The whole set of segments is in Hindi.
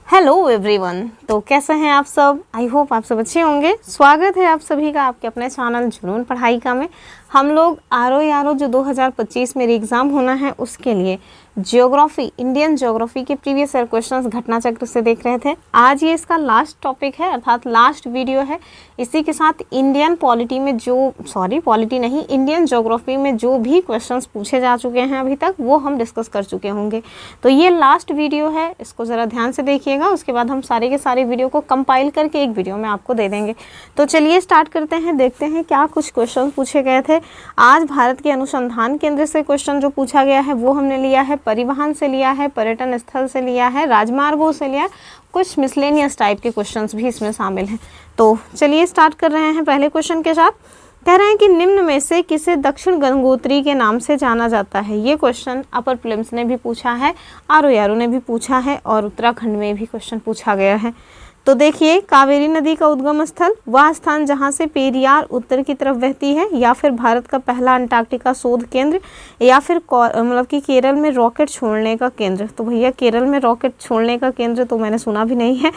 हेलो एवरीवन, तो कैसे हैं आप सब। आई होप आप सब अच्छे होंगे। स्वागत है आप सभी का आपके अपने चैनल जुनून पढ़ाई का में। हम लोग आर जो 2025 में एग्ज़ाम होना है उसके लिए ज्योग्राफी, इंडियन ज्योग्राफी के प्रीवियस ईयर क्वेश्चंस घटना चक्र से देख रहे थे। आज ये इसका लास्ट टॉपिक है, अर्थात लास्ट वीडियो है। इसी के साथ इंडियन पॉलिटी में इंडियन ज्योग्राफी में जो भी क्वेश्चंस पूछे जा चुके हैं अभी तक वो हम डिस्कस कर चुके होंगे। तो ये लास्ट वीडियो है, इसको ज़रा ध्यान से देखिएगा। उसके बाद हम सारे के सारे वीडियो को कंपाइल करके एक वीडियो में आपको दे देंगे। तो चलिए स्टार्ट करते हैं, देखते हैं क्या कुछ क्वेश्चन पूछे गए थे। आज भारत के अनुसंधान केंद्र से क्वेश्चन जो पूछा गया है वो हमने लिया है, परिवहन से लिया है, पर्यटन स्थल से लिया है, राजमार्गों से लिया है, कुछ मिसलेनियस टाइप के क्वेश्चंस भी इसमें शामिल हैं। तो चलिए स्टार्ट कर रहे हैं पहले क्वेश्चन के साथ। कह रहे हैं कि निम्न में से किसे दक्षिण गंगोत्री के नाम से जाना जाता है। ये क्वेश्चन अपर प्रीलिम्स ने भी पूछा है, आर ने भी पूछा है और उत्तराखंड में भी क्वेश्चन पूछा गया है। तो देखिए, कावेरी नदी का उद्गम स्थल, वह स्थान जहाँ से पेरियार उत्तर की तरफ बहती है, या फिर भारत का पहला अंटार्कटिका शोध केंद्र, या फिर मतलब कि केरल में रॉकेट छोड़ने का केंद्र। तो भैया केरल में रॉकेट छोड़ने का केंद्र तो मैंने सुना भी नहीं है।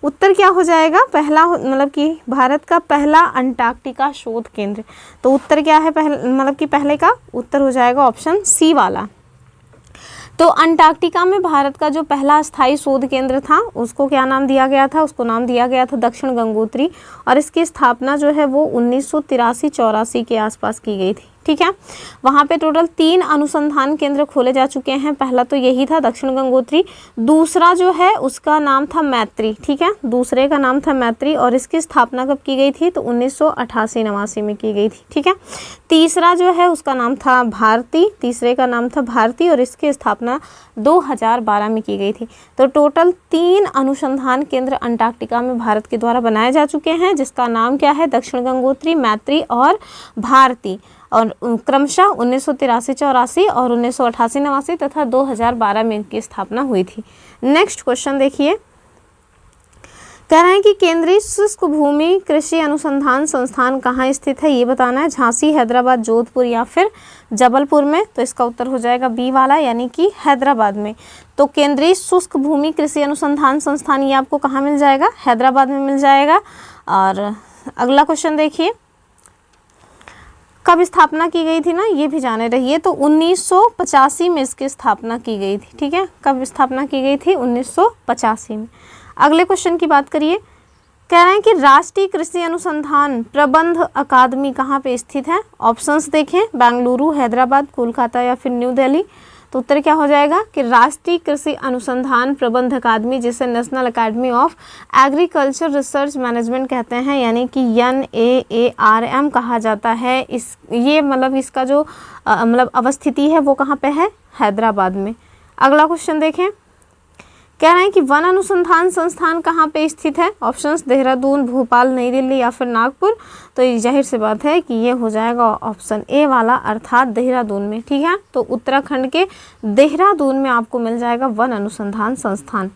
उत्तर क्या हो जाएगा, पहला मतलब कि भारत का पहला अंटार्कटिका शोध केंद्र। तो उत्तर क्या है, पहले का उत्तर हो जाएगा ऑप्शन सी वाला। तो अंटार्कटिका में भारत का जो पहला स्थायी शोध केंद्र था उसको क्या नाम दिया गया था, उसको नाम दिया गया था दक्षिण गंगोत्री। और इसकी स्थापना जो है वो 1983-84 के आसपास की गई थी। ठीक है, वहाँ पे टोटल 3 अनुसंधान केंद्र खोले जा चुके हैं। पहला तो यही था दक्षिण गंगोत्री, दूसरा जो है उसका नाम था मैत्री। ठीक है, दूसरे का नाम था मैत्री और इसकी स्थापना कब की गई थी, तो 1988-89 में की गई थी। ठीक है, तीसरा जो है उसका नाम था भारती, तीसरे का नाम था भारती और इसकी स्थापना 2012 में की गई थी। तो टोटल 3 अनुसंधान केंद्र अंटार्कटिका में भारत के द्वारा बनाए जा चुके हैं, जिसका नाम क्या है, दक्षिण गंगोत्री, मैत्री और भारती। और क्रमशः 1983-84 और 1988-89 तथा 2012 में इनकी स्थापना हुई थी। नेक्स्ट क्वेश्चन देखिए, कह रहे हैं कि केंद्रीय शुष्क भूमि कृषि अनुसंधान संस्थान कहाँ स्थित है, ये बताना है। झांसी, हैदराबाद, जोधपुर या फिर जबलपुर में। तो इसका उत्तर हो जाएगा बी वाला, यानी कि हैदराबाद में। तो केंद्रीय शुष्क भूमि कृषि अनुसंधान संस्थान ये आपको कहाँ मिल जाएगा, हैदराबाद में मिल जाएगा। और अगला क्वेश्चन देखिए, कब स्थापना की गई थी ना, ये भी जाने रहिए। तो 1985 में इसकी स्थापना की गई थी। ठीक है, कब स्थापना की गई थी, 1985 में। अगले क्वेश्चन की बात करिए, कह रहे हैं कि राष्ट्रीय कृषि अनुसंधान प्रबंध अकादमी कहाँ पे स्थित है। ऑप्शंस देखें, बेंगलुरु, हैदराबाद, कोलकाता या फिर न्यू दिल्ली। तो उत्तर क्या हो जाएगा कि राष्ट्रीय कृषि अनुसंधान प्रबंध अकादमी, जिसे national academy of agriculture research management कहते हैं, यानी कि NAARM कहा जाता है। ये मतलब इसका जो अवस्थिति है वो कहाँ पे है, हैदराबाद में। अगला क्वेश्चन देखें, कह रहे हैं कि वन अनुसंधान संस्थान कहाँ पे स्थित है। ऑप्शंस देहरादून, भोपाल, नई दिल्ली या फिर नागपुर। तो ये जाहिर सी बात है कि ये हो जाएगा ऑप्शन ए वाला, अर्थात देहरादून में। ठीक है, तो उत्तराखंड के देहरादून में आपको मिल जाएगा वन अनुसंधान संस्थान।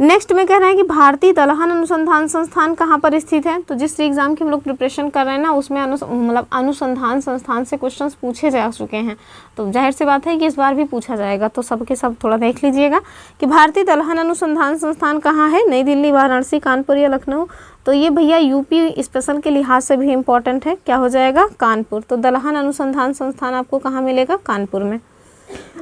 नेक्स्ट में कह रहे हैं कि भारतीय दलहन अनुसंधान संस्थान कहाँ पर स्थित है। तो जिस एग्जाम की हम लोग प्रिपरेशन कर रहे हैं ना, उसमें अनुसंधान संस्थान से क्वेश्चंस पूछे जा चुके हैं। तो जाहिर सी बात है कि इस बार भी पूछा जाएगा। तो सबके सब थोड़ा देख लीजिएगा कि भारतीय दलहन अनुसंधान संस्थान कहाँ है, नई दिल्ली, वाराणसी, कानपुर या लखनऊ। तो ये भैया यूपी स्पेशल के लिहाज से भी इम्पॉर्टेंट है। क्या हो जाएगा, कानपुर। तो दलहन अनुसंधान संस्थान आपको कहाँ मिलेगा, कानपुर में।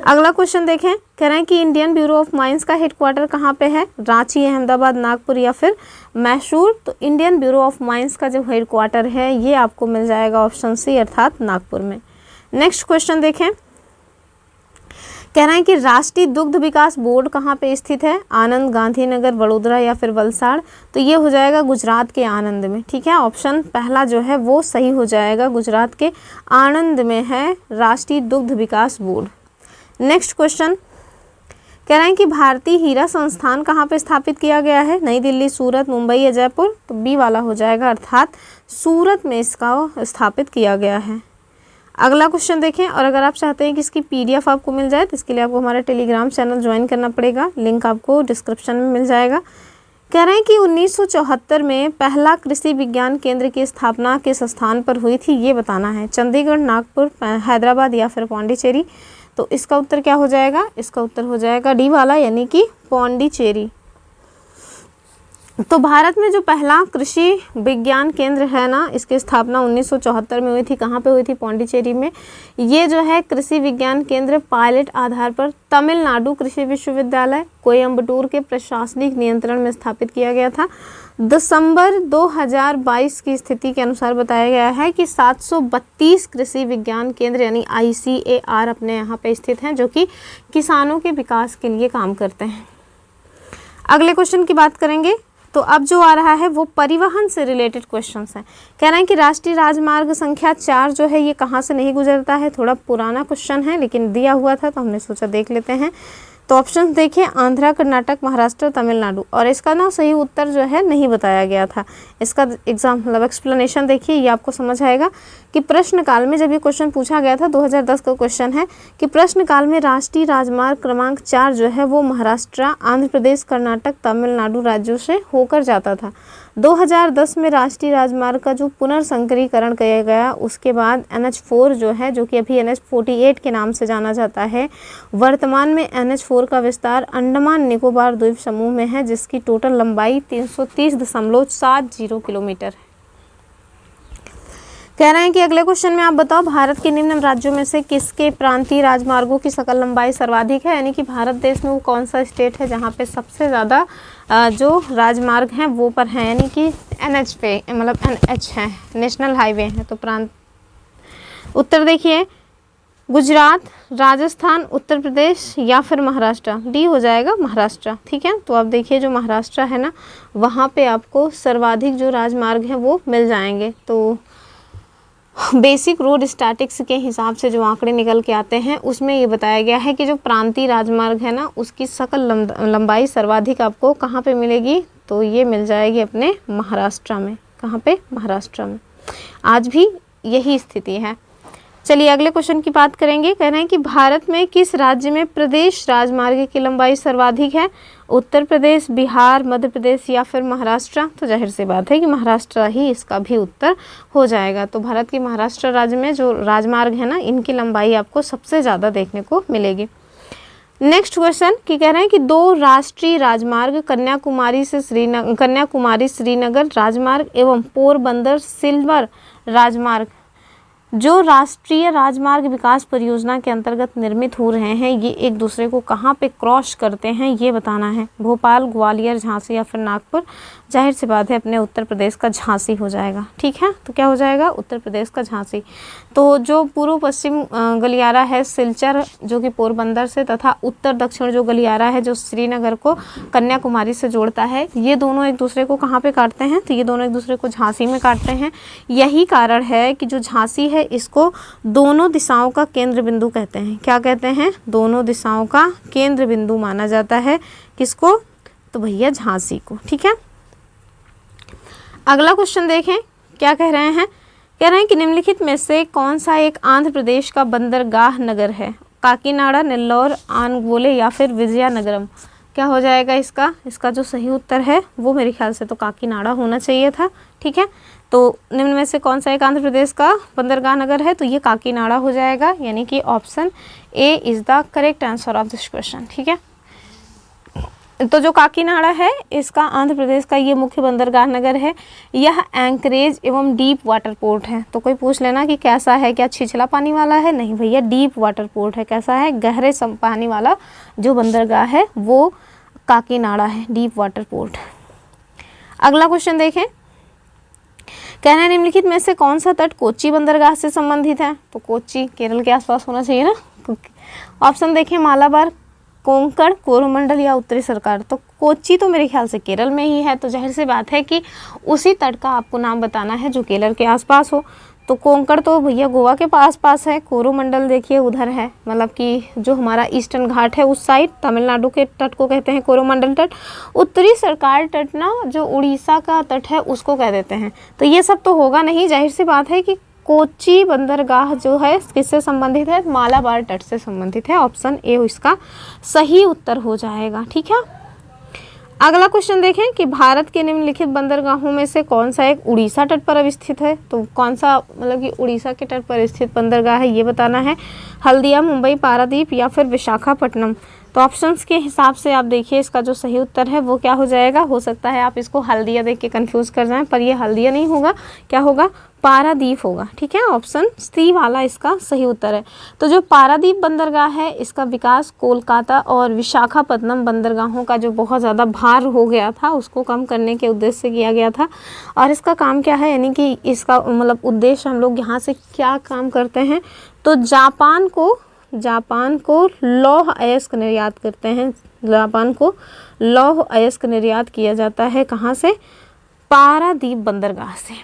अगला क्वेश्चन देखें, कह रहे हैं कि इंडियन ब्यूरो ऑफ माइंस का हेडक्वार्टर कहाँ पे है, रांची, अहमदाबाद, नागपुर या फिर मैसूर। तो इंडियन ब्यूरो ऑफ माइंस का जो हेडक्वार्टर है ये आपको मिल जाएगा ऑप्शन सी, अर्थात नागपुर में। नेक्स्ट क्वेश्चन देखें, कह रहे हैं कि राष्ट्रीय दुग्ध विकास बोर्ड कहाँ पे स्थित है, आनंद, गांधीनगर, वडोदरा या फिर वलसाड़। तो ये हो जाएगा गुजरात के आनंद में। ठीक है, ऑप्शन पहला जो है वो सही हो जाएगा, गुजरात के आनंद में है राष्ट्रीय दुग्ध विकास बोर्ड। नेक्स्ट क्वेश्चन, कह रहे हैं कि भारतीय हीरा संस्थान कहाँ पे स्थापित किया गया है, नई दिल्ली, सूरत, मुंबई या जयपुर। तो बी वाला हो जाएगा, अर्थात सूरत में इसका स्थापित किया गया है। अगला क्वेश्चन देखें, और अगर आप चाहते हैं कि इसकी PDF आपको मिल जाए तो इसके लिए आपको हमारा टेलीग्राम चैनल ज्वाइन करना पड़ेगा, लिंक आपको डिस्क्रिप्शन में मिल जाएगा। कह रहे हैं कि 1974 में पहला कृषि विज्ञान केंद्र की स्थापना किस स्थान पर हुई थी, ये बताना है। चंडीगढ़, नागपुर, हैदराबाद या फिर पौंडीचेरी। तो इसका उत्तर क्या हो जाएगा, इसका उत्तर हो जाएगा डी वाला, यानी कि पौंडीचेरी। तो भारत में जो पहला कृषि विज्ञान केंद्र है ना, इसकी स्थापना 1974 में हुई थी। कहाँ पे हुई थी? पौंडीचेरी में। ये जो है कृषि विज्ञान केंद्र पायलट आधार पर तमिलनाडु कृषि विश्वविद्यालय कोयम्बटूर के प्रशासनिक नियंत्रण में स्थापित किया गया था। दिसंबर 2022 की स्थिति के अनुसार बताया गया है कि 732 कृषि विज्ञान केंद्र यानी ICAR अपने यहाँ पे स्थित हैं, जो कि किसानों के विकास के लिए काम करते हैं। अगले क्वेश्चन की बात करेंगे तो अब जो आ रहा है वो परिवहन से रिलेटेड क्वेश्चंस हैं। कह रहे हैं कि राष्ट्रीय राजमार्ग संख्या 4 जो है ये कहाँ से नहीं गुजरता है। थोड़ा पुराना क्वेश्चन है लेकिन दिया हुआ था तो हमने सोचा देख लेते हैं। तो ऑप्शन देखिए, आंध्रा, कर्नाटक, महाराष्ट्र, तमिलनाडु। और इसका ना सही उत्तर जो है नहीं बताया गया था। इसका मतलब एक्सप्लेनेशन देखिए, ये आपको समझ आएगा कि प्रश्नकाल में जब ये क्वेश्चन पूछा गया था, 2010 का क्वेश्चन है कि प्रश्नकाल में राष्ट्रीय राजमार्ग क्रमांक 4 जो है वो महाराष्ट्र, आंध्र प्रदेश, कर्नाटक, तमिलनाडु राज्यों से होकर जाता था। 2010 में राष्ट्रीय राजमार्ग का जो पुनर्संकरीकरण किया गया, उसके बाद NH4 जो है, जो कि अभी NH48 के नाम से जाना जाता है, वर्तमान में NH4 का विस्तार अंडमान निकोबार द्वीप समूह में है, जिसकी टोटल लंबाई 330.70 किलोमीटर है। कह रहे हैं कि अगले क्वेश्चन में आप बताओ, भारत के निम्न राज्यों में से किसके प्रांतीय राजमार्गों की सकल लंबाई सर्वाधिक है। यानी कि भारत देश में वो कौन सा स्टेट है जहाँ पे सबसे ज़्यादा जो राजमार्ग हैं वो पर हैं, यानी कि NH पे, मतलब NH है, नेशनल हाईवे है। तो प्रांत उत्तर देखिए, गुजरात, राजस्थान, उत्तर प्रदेश या फिर महाराष्ट्र। डी हो जाएगा, महाराष्ट्र। ठीक है, तो आप देखिए जो महाराष्ट्र है ना, वहाँ पे आपको सर्वाधिक जो राजमार्ग हैं वो मिल जाएंगे। तो बेसिक रोड स्टैटिक्स के हिसाब से जो आंकड़े निकल के आते हैं उसमें ये बताया गया है कि जो प्रांतीय राजमार्ग है ना, उसकी सकल लंबाई सर्वाधिक आपको कहाँ पे मिलेगी? तो ये मिल जाएगी अपने महाराष्ट्र में। कहाँ पे? महाराष्ट्र में। आज भी यही स्थिति है। चलिए अगले क्वेश्चन की बात करेंगे। कह रहे हैं कि भारत में किस राज्य में प्रदेश राजमार्ग की लंबाई सर्वाधिक है? उत्तर प्रदेश, बिहार, मध्य प्रदेश या फिर महाराष्ट्र। तो जाहिर सी बात है कि महाराष्ट्र ही इसका भी उत्तर हो जाएगा। तो भारत के महाराष्ट्र राज्य में जो राजमार्ग है ना, इनकी लंबाई आपको सबसे ज़्यादा देखने को मिलेगी। नेक्स्ट क्वेश्चन की कह रहे हैं कि 2 राष्ट्रीय राजमार्ग कन्याकुमारी श्रीनगर राजमार्ग एवं पोरबंदर सिल्वर राजमार्ग जो राष्ट्रीय राजमार्ग विकास परियोजना के अंतर्गत निर्मित हो रहे हैं, ये एक दूसरे को कहाँ पे क्रॉस करते हैं ये बताना है। भोपाल, ग्वालियर, झांसी या फिर नागपुर। जाहिर सी बात है अपने उत्तर प्रदेश का झांसी हो जाएगा। ठीक है, तो क्या हो जाएगा? उत्तर प्रदेश का झांसी। तो जो पूर्व पश्चिम गलियारा है सिलचर जो कि पोरबंदर से, तथा उत्तर दक्षिण जो गलियारा है जो श्रीनगर को कन्याकुमारी से जोड़ता है, ये दोनों एक दूसरे को कहाँ पे काटते हैं? तो ये दोनों एक दूसरे को झांसी में काटते हैं। यही कारण है कि जो झांसी है इसको दोनों दिशाओं का केंद्र बिंदु कहते हैं। क्या कहते हैं? दोनों दिशाओं का केंद्र बिंदु माना जाता है। किसको? तो भैया झांसी को। ठीक है, अगला क्वेश्चन देखें क्या कह रहे हैं। कह रहे हैं कि निम्नलिखित में से कौन सा एक आंध्र प्रदेश का बंदरगाह नगर है? काकीनाडा, नेल्लोर, आनगोले या फिर विजयनगरम। क्या हो जाएगा इसका? इसका जो सही उत्तर है वो मेरे ख्याल से तो काकीनाडा होना चाहिए था। ठीक है, तो निम्न में से कौन सा एक आंध्र प्रदेश का बंदरगाह नगर है? तो ये काकीनाडा हो जाएगा, यानी कि option A is the correct answer of this question. ठीक है, तो जो काकीनाडा है इसका आंध्र प्रदेश का ये मुख्य बंदरगाह नगर है। यह एंकरेज एवं डीप वाटर पोर्ट है। तो कोई पूछ लेना कि कैसा है, क्या छिछला पानी वाला है? नहीं भैया, डीप वाटर पोर्ट है। कैसा है? गहरे पानी वाला जो बंदरगाह है वो काकीनाडा है, डीप वाटर पोर्ट। अगला क्वेश्चन देखें। कहना है निम्नलिखित में से कौन सा तट कोच्चि बंदरगाह से संबंधित है? तो कोच्चि केरल के आसपास होना चाहिए ना। ऑप्शन देखें, मालाबार, कोंकण, कोरोमंडल या उत्तरी सरकार। तो कोच्चि तो मेरे ख्याल से केरल में ही है, तो जाहिर सी बात है कि उसी तट का आपको नाम बताना है जो केरल के आसपास हो। तो कोंकण तो भैया गोवा के पास है। कोरोमंडल देखिए उधर है, मतलब कि जो हमारा ईस्टर्न घाट है उस साइड, तमिलनाडु के तट को कहते हैं कोरोमंडल तट। उत्तरी सरकार तट ना जो उड़ीसा का तट है उसको कह देते हैं। तो ये सब तो होगा नहीं। जाहिर सी बात है कि कोच्चि बंदरगाह जो है किससे संबंधित है? मालाबार तट से संबंधित है। ऑप्शन ए इसका सही उत्तर हो जाएगा। ठीक है, अगला क्वेश्चन देखें कि भारत के निम्नलिखित बंदरगाहों में से कौन सा एक उड़ीसा तट पर अवस्थित है? तो कौन सा मतलब कि उड़ीसा के तट पर स्थित बंदरगाह है ये बताना है। हल्दिया, मुंबई, पारादीप या फिर विशाखापट्टनम। तो ऑप्शंस के हिसाब से आप देखिए इसका जो सही उत्तर है वो क्या हो जाएगा। हो सकता है आप इसको हल्दिया देख के कंफ्यूज कर जाएं, पर ये हल्दिया नहीं होगा, क्या होगा, पारादीप होगा। ठीक है, ऑप्शन सी वाला इसका सही उत्तर है। तो जो पारादीप बंदरगाह है इसका विकास कोलकाता और विशाखापत्तनम बंदरगाहों का जो बहुत ज़्यादा भार हो गया था उसको कम करने के उद्देश्य से किया गया था। और इसका काम क्या है, यानी कि इसका मतलब उद्देश्य हम लोग यहाँ से क्या काम करते हैं, तो जापान को लौह अयस्क निर्यात करते हैं। जापान को लौह अयस्क निर्यात किया जाता है कहाँ से, पारादीप बंदरगाह से।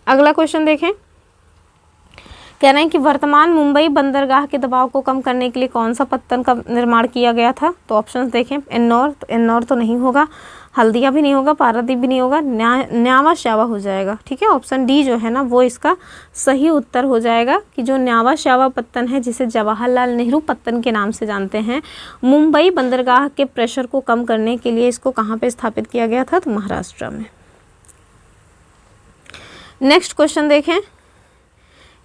अगला क्वेश्चन देखें, कह रहे हैं कि वर्तमान मुंबई बंदरगाह के दबाव को कम करने के लिए कौन सा पत्तन का निर्माण किया गया था। तो ऑप्शंस देखें, एन्नौर तो नहीं होगा, हल्दिया भी नहीं होगा, पारादीप भी नहीं होगा, न्यावा श्यावा हो जाएगा। ठीक है, ऑप्शन डी जो है ना वो इसका सही उत्तर हो जाएगा कि जो न्यावा श्यावा पत्तन है, जिसे जवाहरलाल नेहरू पत्तन के नाम से जानते हैं, मुंबई बंदरगाह के प्रेशर को कम करने के लिए इसको कहाँ पे स्थापित किया गया था, तो महाराष्ट्र में। नेक्स्ट क्वेश्चन देखें,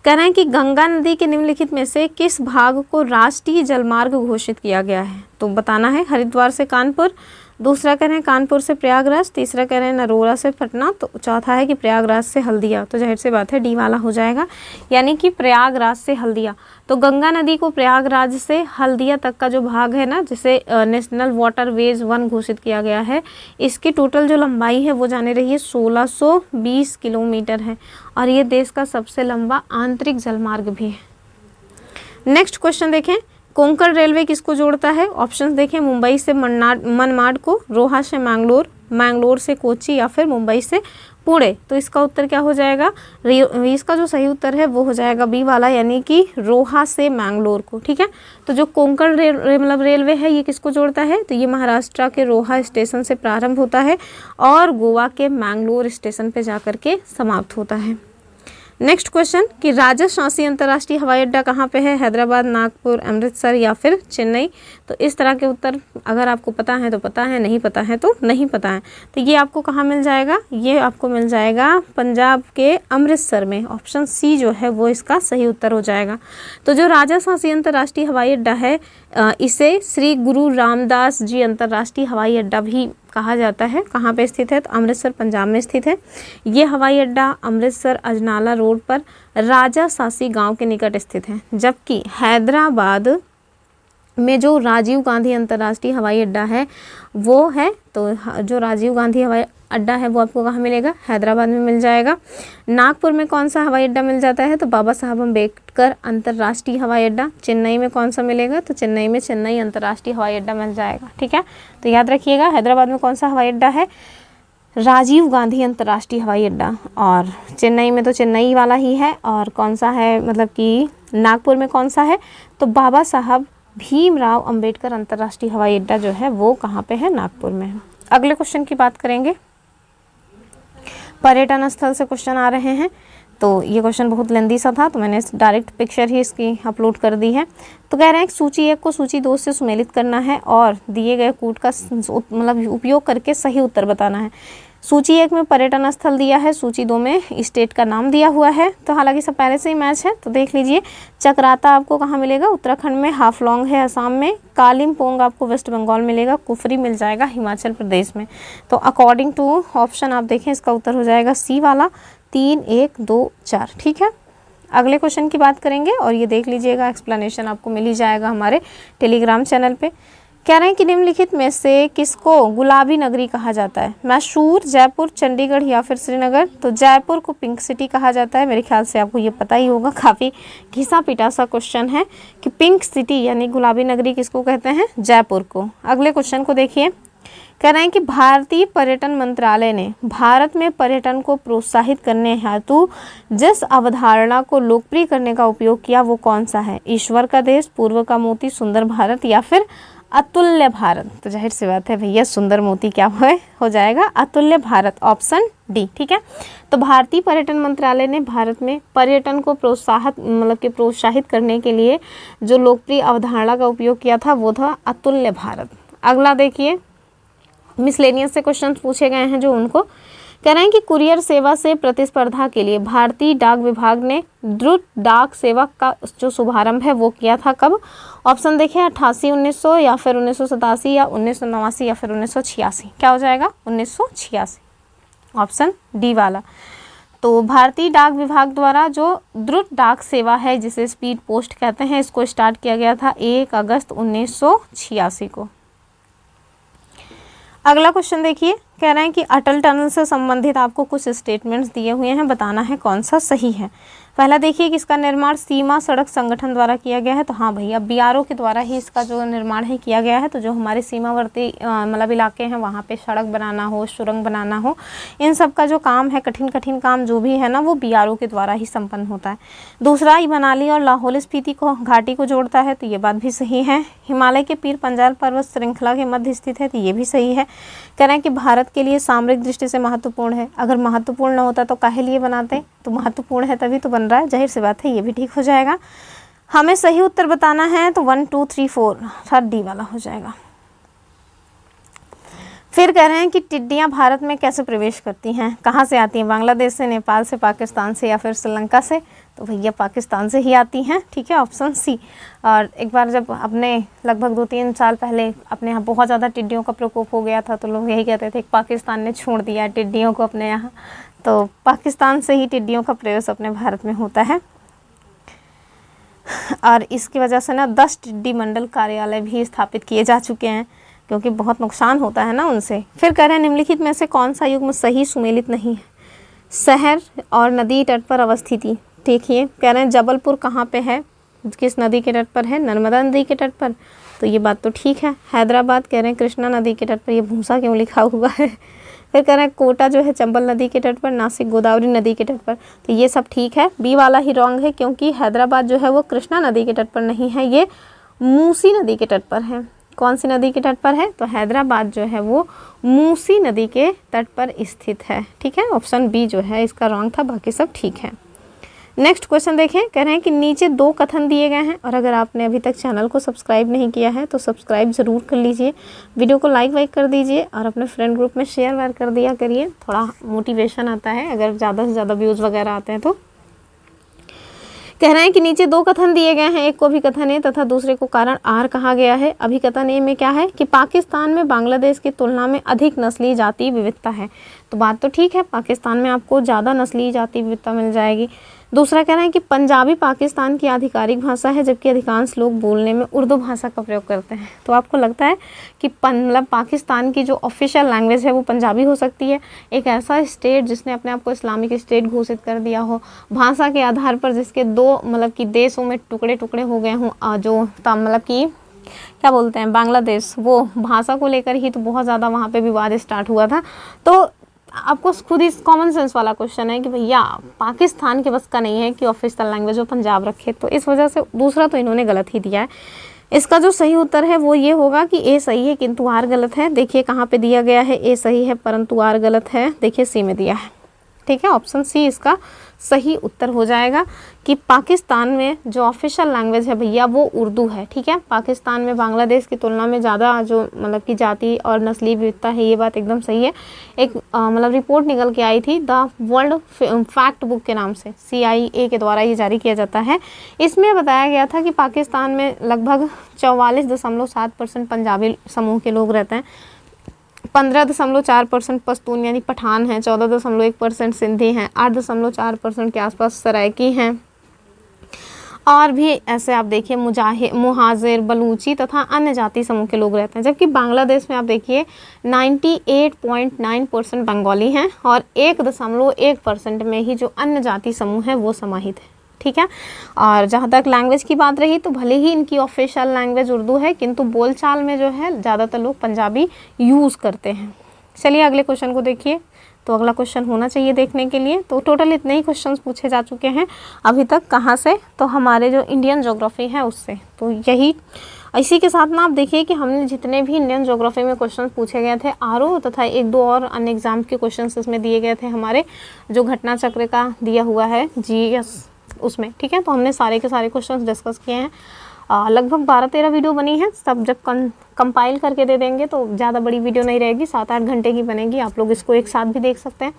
कह रहे हैं कि गंगा नदी के निम्नलिखित में से किस भाग को राष्ट्रीय जलमार्ग घोषित किया गया है। तो बताना है, हरिद्वार से कानपुर, दूसरा कह रहे हैं कानपुर से प्रयागराज, तीसरा कह रहे हैं नरोरा से पटना, तो चौथा है कि प्रयागराज से हल्दिया। तो जाहिर सी बात है डी वाला हो जाएगा, यानी कि प्रयागराज से हल्दिया। तो गंगा नदी को प्रयागराज से हल्दिया तक का जो भाग है ना, जिसे नेशनल वाटरवेज 1 घोषित किया गया है, इसकी टोटल जो लंबाई है वो जाने रही है 1620 किलोमीटर है, और ये देश का सबसे लंबा आंतरिक जलमार्ग भी है। नेक्स्ट क्वेश्चन देखें, कोंकण रेलवे किसको जोड़ता है। ऑप्शंस देखें, मुंबई से मनमाड को, रोहा से मैंगलोर, मैंगलोर से कोची, या फिर मुंबई से पुणे। तो इसका उत्तर क्या हो जाएगा, इसका जो सही उत्तर है वो हो जाएगा बी वाला, यानी कि रोहा से मैंगलोर को। ठीक है, तो जो कोंकण मतलब रेलवे है ये किसको जोड़ता है, तो ये महाराष्ट्र के रोहा स्टेशन से प्रारंभ होता है और गोवा के मैंगलोर स्टेशन पे जाकर के समाप्त होता है। नेक्स्ट क्वेश्चन कि राजशासी अंतर्राष्ट्रीय हवाई अड्डा कहाँ पे है, हैदराबाद, नागपुर, अमृतसर या फिर चेन्नई। तो इस तरह के उत्तर अगर आपको पता है तो पता है, नहीं पता है तो नहीं पता है। तो ये आपको कहाँ मिल जाएगा, ये आपको मिल जाएगा पंजाब के अमृतसर में। ऑप्शन सी जो है वो इसका सही उत्तर हो जाएगा। तो जो राजशासी अंतर्राष्ट्रीय हवाई अड्डा है इसे श्री गुरु रामदास जी अंतर्राष्ट्रीय हवाई अड्डा भी कहा जाता है। कहाँ पे स्थित है, तो अमृतसर पंजाब में स्थित है। ये हवाई अड्डा अमृतसर अजनाला रोड पर राजासासी गांव के निकट स्थित है, जबकि हैदराबाद में जो राजीव गांधी अंतर्राष्ट्रीय हवाई अड्डा है वो है, तो जो राजीव गांधी हवाई अड्डा है वो आपको कहाँ मिलेगा, हैदराबाद में मिल जाएगा। नागपुर में कौन सा हवाई अड्डा मिल जाता है, तो बाबा साहब अम्बेडकर अंतर्राष्ट्रीय हवाई अड्डा। चेन्नई में कौन सा मिलेगा, तो चेन्नई में चेन्नई अंतर्राष्ट्रीय हवाई अड्डा मिल जाएगा। ठीक है, तो याद रखिएगा हैदराबाद में कौन सा हवाई अड्डा है, राजीव गांधी अंतर्राष्ट्रीय हवाई अड्डा, और चेन्नई में तो चेन्नई वाला ही है। और कौन सा है, मतलब कि नागपुर में कौन सा है, तो बाबा साहब भीमराव अंबेडकर अंतर्राष्ट्रीय हवाई अड्डा जो है वो कहाँ पे है, नागपुर में है। अगले क्वेश्चन की बात करेंगे, पर्यटन स्थल से क्वेश्चन आ रहे हैं। तो ये क्वेश्चन बहुत लेंदी सा था, तो मैंने डायरेक्ट पिक्चर ही इसकी अपलोड कर दी है। तो कह रहे हैं सूची 1 को सूची 2 से सुमेलित करना है और दिए गए कूट का मतलब उपयोग करके सही उत्तर बताना है। सूची 1 में पर्यटन स्थल दिया है, सूची 2 में स्टेट का नाम दिया हुआ है। तो हालांकि सब पहले से ही मैच है, तो देख लीजिए। चक्राता आपको कहाँ मिलेगा, उत्तराखंड में। हाफलॉन्ग है असम में। कालिम्पोंग आपको वेस्ट बंगाल मिलेगा। कुफरी मिल जाएगा हिमाचल प्रदेश में। तो अकॉर्डिंग टू ऑप्शन आप देखें इसका उत्तर हो जाएगा सी वाला, 3, 1, 2, 4। ठीक है, अगले क्वेश्चन की बात करेंगे और ये देख लीजिएगा, एक्सप्लेनेशन आपको मिल ही जाएगा हमारे टेलीग्राम चैनल पे। कह रहे हैं कि निम्नलिखित में से किसको गुलाबी नगरी कहा जाता है, मैसूर, जयपुर, चंडीगढ़ या फिर श्रीनगर। तो जयपुर को पिंक सिटी कहा जाता है, मेरे ख्याल से आपको ये पता ही होगा, काफ़ी घिसा पिटा सा क्वेश्चन है कि पिंक सिटी यानी गुलाबी नगरी किसको कहते हैं, जयपुर को। अगले क्वेश्चन को देखिए, कह रहे हैं कि भारतीय पर्यटन मंत्रालय ने भारत में पर्यटन को प्रोत्साहित करने हेतु जिस अवधारणा को लोकप्रिय करने का उपयोग किया वो कौन सा है, ईश्वर का देश, पूर्व का मोती, सुंदर भारत या फिर अतुल्य भारत। तो जाहिर सी बात है भैया, सुंदर मोती क्या हो जाएगा, अतुल्य भारत, ऑप्शन डी। ठीक है, तो भारतीय पर्यटन मंत्रालय ने भारत में पर्यटन को प्रोत्साहित करने के लिए जो लोकप्रिय अवधारणा का उपयोग किया था वो था अतुल्य भारत। अगला देखिए, मिसलेनियस से क्वेश्चन पूछे गए हैं जो उनको, कह रहे हैं कि कुरियर सेवा से प्रतिस्पर्धा के लिए भारतीय डाक विभाग ने द्रुत डाक सेवा का जो शुभारंभ है वो किया था कब? ऑप्शन देखिए 88, 1900 या फिर 1987 या 1989 या फिर 1986। क्या हो जाएगा? 1986, ऑप्शन डी वाला। तो भारतीय डाक विभाग द्वारा जो द्रुत डाक सेवा है जिसे स्पीड पोस्ट कहते हैं, इसको स्टार्ट किया गया था 1 अगस्त 1986 को। अगला क्वेश्चन देखिए, कह रहे हैं कि अटल टनल से संबंधित आपको कुछ स्टेटमेंट्स दिए हुए हैं, बताना है कौन सा सही है। पहला देखिए कि इसका निर्माण सीमा सड़क संगठन द्वारा किया गया है, तो हाँ भैया बीआरओ के द्वारा ही इसका जो निर्माण है किया गया है। तो जो हमारे सीमावर्ती मतलब इलाके हैं वहाँ पे सड़क बनाना हो, सुरंग बनाना हो, इन सब का जो काम है, कठिन काम जो भी है ना, वो बीआरओ के द्वारा ही संपन्न होता है। दूसरा, ये मनाली और लाहौल स्पीति को घाटी को जोड़ता है, तो ये बात भी सही है। हिमालय के पीर पंजाल पर्वत श्रृंखला के मध्य स्थित है, तो ये भी सही है। कह रहे हैं कि भारत के लिए सामरिक दृष्टि से महत्वपूर्ण है। अगर महत्वपूर्ण न होता तो काहे लिए बनाते? तो महत्वपूर्ण है तभी तो बन रहा है, जाहिर सी बात है, ये भी ठीक हो जाएगा। हमें सही उत्तर बताना है तो 1 2 3 4 थर्ड डी वाला हो जाएगा। फिर कह रहे हैं कि टिड्डियां भारत में कैसे प्रवेश करती हैं, कहाँ से आती हैं? बांग्लादेश से, नेपाल से, पाकिस्तान से या फिर श्रीलंका से? तो भैया पाकिस्तान से ही आती हैं, ठीक है, ऑप्शन सी। और एक बार जब अपने लगभग 2-3 साल पहले अपने यहाँ बहुत ज़्यादा टिड्डियों का प्रकोप हो गया था, तो लोग यही कहते थे कि पाकिस्तान ने छोड़ दिया टिड्डियों को अपने यहाँ। तो पाकिस्तान से ही टिड्डियों का प्रवेश अपने भारत में होता है, और इसकी वजह से ना 10 टिड्डी मंडल कार्यालय भी स्थापित किए जा चुके हैं, क्योंकि बहुत नुकसान होता है ना उनसे। फिर कह रहे हैं निम्नलिखित में से कौन सा युग्म सही सुमेलित नहीं है? शहर और नदी तट पर अवस्थिति। देखिए, कह रहे हैं जबलपुर कहाँ पे है, किस नदी के तट पर है? नर्मदा नदी के तट पर, तो ये बात तो ठीक है। हैदराबाद कह रहे हैं कृष्णा नदी के तट पर, ये भूसा क्यों लिखा हुआ है? फिर कह रहे हैं कोटा जो है चंबल नदी के तट पर, नासिक गोदावरी नदी के तट पर, तो ये सब ठीक है। बी वाला ही रॉन्ग है, क्योंकि हैदराबाद जो है वो कृष्णा नदी के तट पर नहीं है, ये मूसी नदी के तट पर है। कौन सी नदी के तट पर है? तो हैदराबाद जो है वो मूसी नदी के तट पर स्थित है, ठीक है। ऑप्शन बी जो है इसका रॉन्ग था, बाकी सब ठीक है। नेक्स्ट क्वेश्चन देखें, कह रहे हैं कि नीचे 2 कथन दिए गए हैं, और अगर आपने अभी तक चैनल को सब्सक्राइब नहीं किया है तो सब्सक्राइब ज़रूर कर लीजिए, वीडियो को लाइक कर दीजिए और अपने फ्रेंड ग्रुप में शेयर वेयर कर दिया करिए, थोड़ा मोटिवेशन आता है अगर ज़्यादा से ज़्यादा व्यूज़ वगैरह आते हैं तो। कह रहे हैं कि नीचे 2 कथन दिए गए हैं, एक को अभिकथन ए तथा दूसरे को कारण आर कहा गया है। अभिकथन ए में क्या है कि पाकिस्तान में बांग्लादेश की तुलना में अधिक नस्लीय जाति विविधता है, तो बात तो ठीक है, पाकिस्तान में आपको ज़्यादा नस्लीय जाति विविधता मिल जाएगी। दूसरा कह रहे हैं कि पंजाबी पाकिस्तान की आधिकारिक भाषा है, जबकि अधिकांश लोग बोलने में उर्दू भाषा का प्रयोग करते हैं। तो आपको लगता है कि मतलब पाकिस्तान की जो ऑफिशियल लैंग्वेज है वो पंजाबी हो सकती है? एक ऐसा स्टेट जिसने अपने आप को इस्लामिक स्टेट घोषित कर दिया हो, भाषा के आधार पर जिसके 2 मतलब कि देशों में टुकड़े टुकड़े हो गए हों, जो मतलब कि क्या बोलते हैं बांग्लादेश, वो भाषा को लेकर ही तो बहुत ज़्यादा वहाँ पे विवाद स्टार्ट हुआ था। तो आपको खुद ही कॉमन सेंस वाला क्वेश्चन है कि भैया पाकिस्तान के बस का नहीं है कि ऑफिशियल लैंग्वेज वो पंजाब रखे, तो इस वजह से दूसरा तो इन्होंने गलत ही दिया है। इसका जो सही उत्तर है वो ये होगा कि ए सही है किंतु आर गलत है। देखिए कहाँ पे दिया गया है, ए सही है परंतु आर गलत है, देखिए सी में दिया है, ठीक है। ऑप्शन सी इसका सही उत्तर हो जाएगा कि पाकिस्तान में जो ऑफिशियल लैंग्वेज है भैया वो उर्दू है, ठीक है। पाकिस्तान में बांग्लादेश की तुलना में ज़्यादा जो मतलब कि जाति और नस्ली विविधता है, ये बात एकदम सही है। एक मतलब रिपोर्ट निकल के आई थी द वर्ल्ड फैक्ट बुक के नाम से, CIA के द्वारा ये जारी किया जाता है। इसमें बताया गया था कि पाकिस्तान में लगभग 44.7% पंजाबी समूह के लोग रहते हैं, 15.4% पश्तून यानी पठान हैं, 14.1% सिंधी हैं, 8.4% के आसपास सराइकी हैं, और भी ऐसे आप देखिए मुहाजिर, बलूची तथा अन्य जाति समूह के लोग रहते हैं। जबकि बांग्लादेश में आप देखिए 98.9% बंगाली हैं और 1.1% में ही जो अन्य जाति समूह है वो समाहित है, ठीक है। और जहाँ तक लैंग्वेज की बात रही तो भले ही इनकी ऑफिशियल लैंग्वेज उर्दू है, किंतु बोलचाल में जो है ज़्यादातर लोग पंजाबी यूज़ करते हैं। चलिए अगले क्वेश्चन को देखिए, तो अगला क्वेश्चन होना चाहिए देखने के लिए। तो टोटल इतने ही क्वेश्चंस पूछे जा चुके हैं अभी तक, कहाँ से? तो हमारे जो इंडियन ज्योग्राफी है उससे। तो यही इसी के साथ ना आप देखिए कि हमने जितने भी इंडियन ज्योग्राफी में क्वेश्चन पूछे गए थे RO तथा 1-2 और अन्य एग्जाम के क्वेश्चन इसमें दिए गए थे, हमारे जो घटना चक्र का दिया हुआ है GS उसमें, ठीक है। तो हमने सारे के सारे क्वेश्चंस डिस्कस किए हैं। लगभग 12-13 वीडियो बनी है, सब जब कंपाइल करके दे देंगे तो ज़्यादा बड़ी वीडियो नहीं रहेगी, 7-8 घंटे की बनेगी, आप लोग इसको एक साथ भी देख सकते हैं।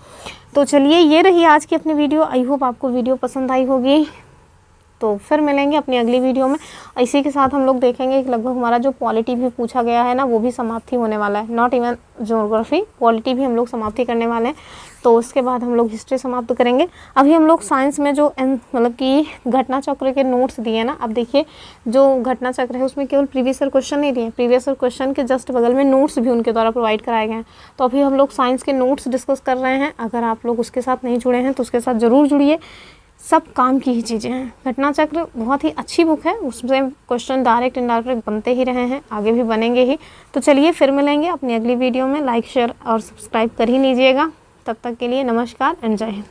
तो चलिए ये रही आज की अपनी वीडियो। आई होप आपको वीडियो पसंद आई होगी। तो फिर मिलेंगे अपनी अगली वीडियो में। इसी के साथ हम लोग देखेंगे कि लगभग हमारा जो पॉलिटी भी पूछा गया है ना वो भी समाप्ति होने वाला है, नॉट इवन ज्योग्राफी, पॉलिटी भी हम लोग समाप्ति करने वाले हैं। तो उसके बाद हम लोग हिस्ट्री समाप्त करेंगे। अभी हम लोग साइंस में जो मतलब कि घटना चक्र के नोट्स दिए ना, अब देखिए जो घटना चक्र है उसमें केवल प्रीवियस ईयर क्वेश्चन नहीं दिए, प्रीवियस ईयर क्वेश्चन के जस्ट बगल में नोट्स भी उनके द्वारा प्रोवाइड कराए गए हैं। तो अभी हम लोग साइंस के नोट्स डिस्कस कर रहे हैं। अगर आप लोग उसके साथ नहीं जुड़े हैं तो उसके साथ ज़रूर जुड़िए, सब काम की ही चीज़ें हैं। घटना चक्र बहुत ही अच्छी बुक है, उसमें क्वेश्चन डायरेक्ट इनडायरेक्ट बनते ही रहे हैं, आगे भी बनेंगे ही। तो चलिए फिर मिलेंगे अपनी अगली वीडियो में। लाइक शेयर और सब्सक्राइब कर ही लीजिएगा। तब तक के लिए नमस्कार एंड जय हिंद।